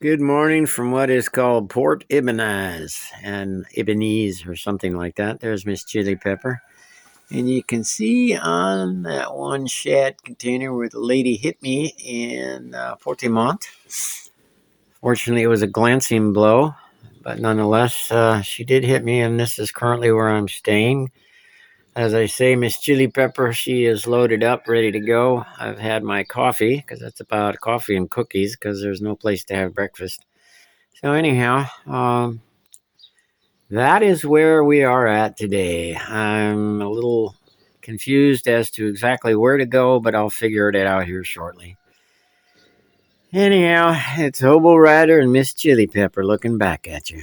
Good morning from what is called Port Ibbenaz and Ibbenese or something like that. There's Miss Chili Pepper. And you can see on that one shad container where the lady hit me in Portimont. Fortunately, it was a glancing blow, but nonetheless, she did hit me, and this is currently where I'm staying. As I say, Miss Chili Pepper, she is loaded up, ready to go. I've had my coffee, because that's about coffee and cookies, because there's no place to have breakfast. So anyhow, that is where we are at today. I'm a little confused as to exactly where to go, but I'll figure it out here shortly. Anyhow, it's Hobo Rider and Miss Chili Pepper looking back at you.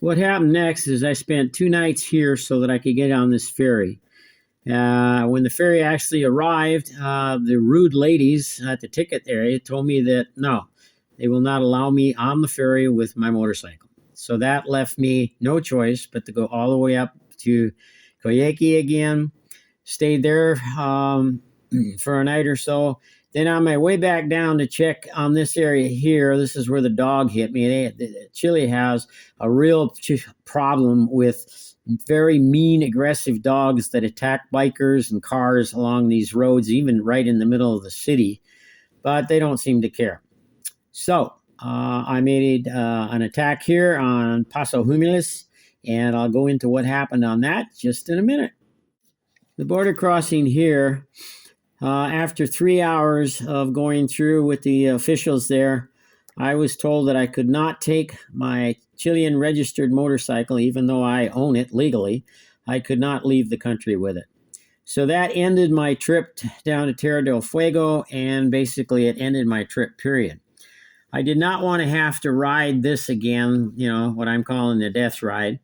What happened next is I spent 2 nights here so that I could get on this ferry. When the ferry actually arrived, the rude ladies at the ticket area told me that no, they will not allow me on the ferry with my motorcycle. So that left me no choice but to go all the way up to Coyhaique again, stayed there for a night or so. Then on my way back down to check on this area here, this is where the dog hit me. Chile has a real problem with very mean, aggressive dogs that attack bikers and cars along these roads, even right in the middle of the city. But they don't seem to care. So I made an attack here on Paso Humillas, and I'll go into what happened on that just in a minute. The border crossing here, after 3 hours of going through with the officials there, I was told that I could not take my Chilean registered motorcycle, even though I own it legally. I could not leave the country with it. So that ended my trip down to Terra del Fuego, and basically it ended my trip, period. I did not want to have to ride this again, what I'm calling the death ride,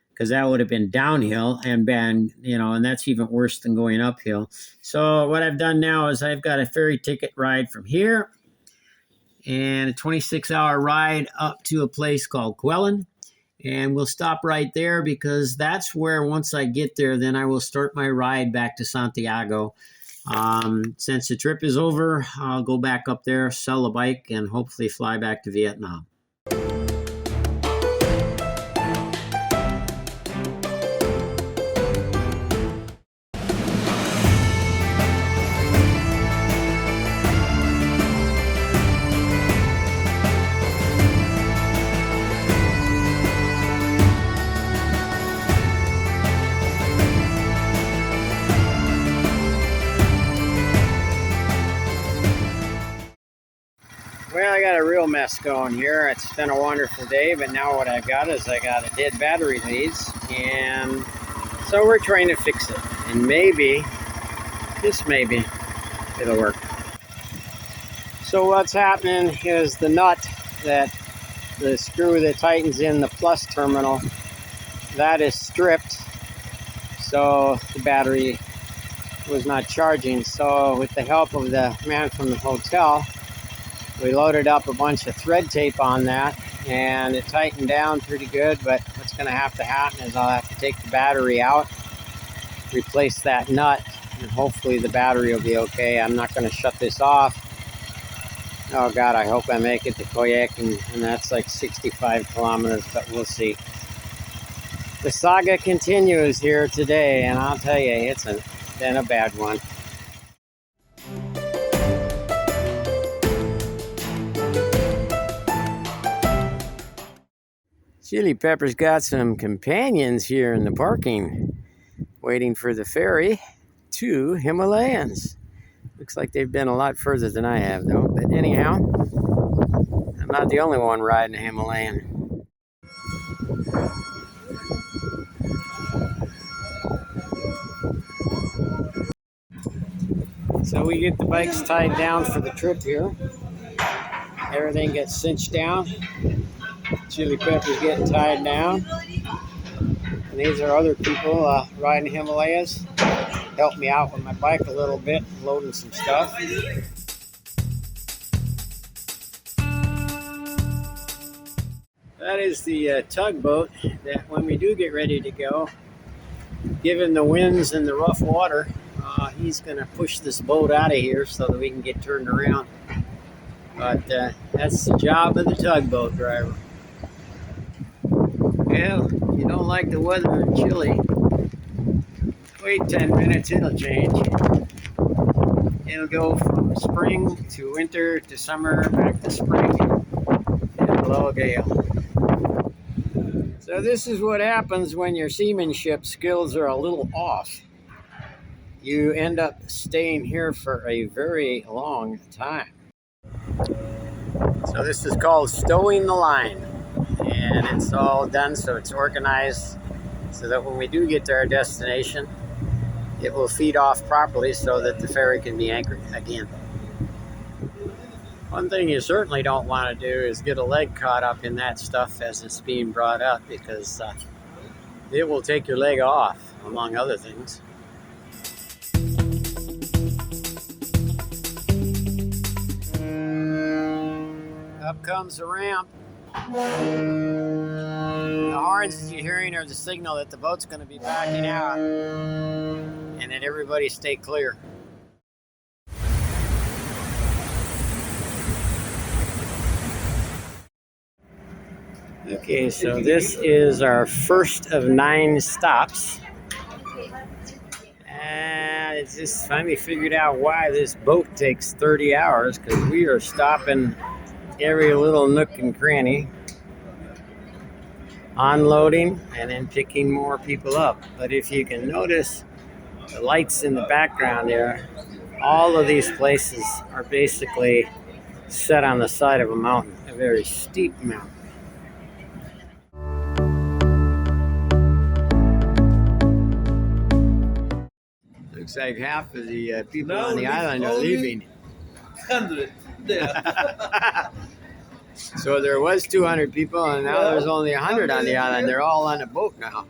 because that would have been downhill and and that's even worse than going uphill. So what I've done now is I've got a ferry ticket ride from here and a 26-hour ride up to a place called Quellon. And we'll stop right there because that's where once I get there, then I will start my ride back to Santiago. Since the trip is over, I'll go back up there, sell the bike, and hopefully fly back to Vietnam. Well, I got a real mess going here. It's been a wonderful day, but now what I've got is I got a dead battery leads, and so we're trying to fix it. And maybe, just maybe, it'll work. So what's happening is the nut the screw that tightens in the plus terminal, that is stripped, so the battery was not charging. So with the help of the man from the hotel, we loaded up a bunch of thread tape on that, and it tightened down pretty good. But what's going to happen is I'll have to take the battery out, replace that nut, and hopefully the battery will be okay. I'm not going to shut this off. Oh God, I hope I make it to Coyhaique, and that's like 65 kilometers, but we'll see. The saga continues here today, and I'll tell you, it's been a bad one. Chili Pepper's got some companions here in the parking, waiting for the ferry to Himalayas. Looks like they've been a lot further than I have, though. But anyhow, I'm not the only one riding a Himalayan. So we get the bikes tied down for the trip here. Everything gets cinched down. Chili Pepper's getting tied down. And these are other people riding Himalayas. Helped me out with my bike a little bit, loading some stuff. That is the tugboat that when we do get ready to go, given the winds and the rough water, he's going to push this boat out of here so that we can get turned around. But that's the job of the tugboat driver. Well, if you don't like the weather and chilly, wait 10 minutes, it'll change. It'll go from spring to winter to summer, back to spring, and blow a gale. So this is what happens when your seamanship skills are a little off. You end up staying here for a very long time. So this is called stowing the line, and it's all done so it's organized so that when we do get to our destination, it will feed off properly so that the ferry can be anchored again. One thing you certainly don't want to do is get a leg caught up in that stuff as it's being brought up, because it will take your leg off, among other things. Up comes the ramp. The horns that you're hearing are the signal that the boat's going to be backing out, and that everybody stay clear. Okay, so this is our first of 9 stops. And it's just finally figured out why this boat takes 30 hours, because we are stopping every little nook and cranny, unloading, and then picking more people up. But if you can notice the lights in the background there, all of these places are basically set on the side of a mountain, a very steep mountain. Looks like half of the people on the island are leaving. 100 there. So there was 200 people, and now there's only 100 on the island. They're all on a boat now.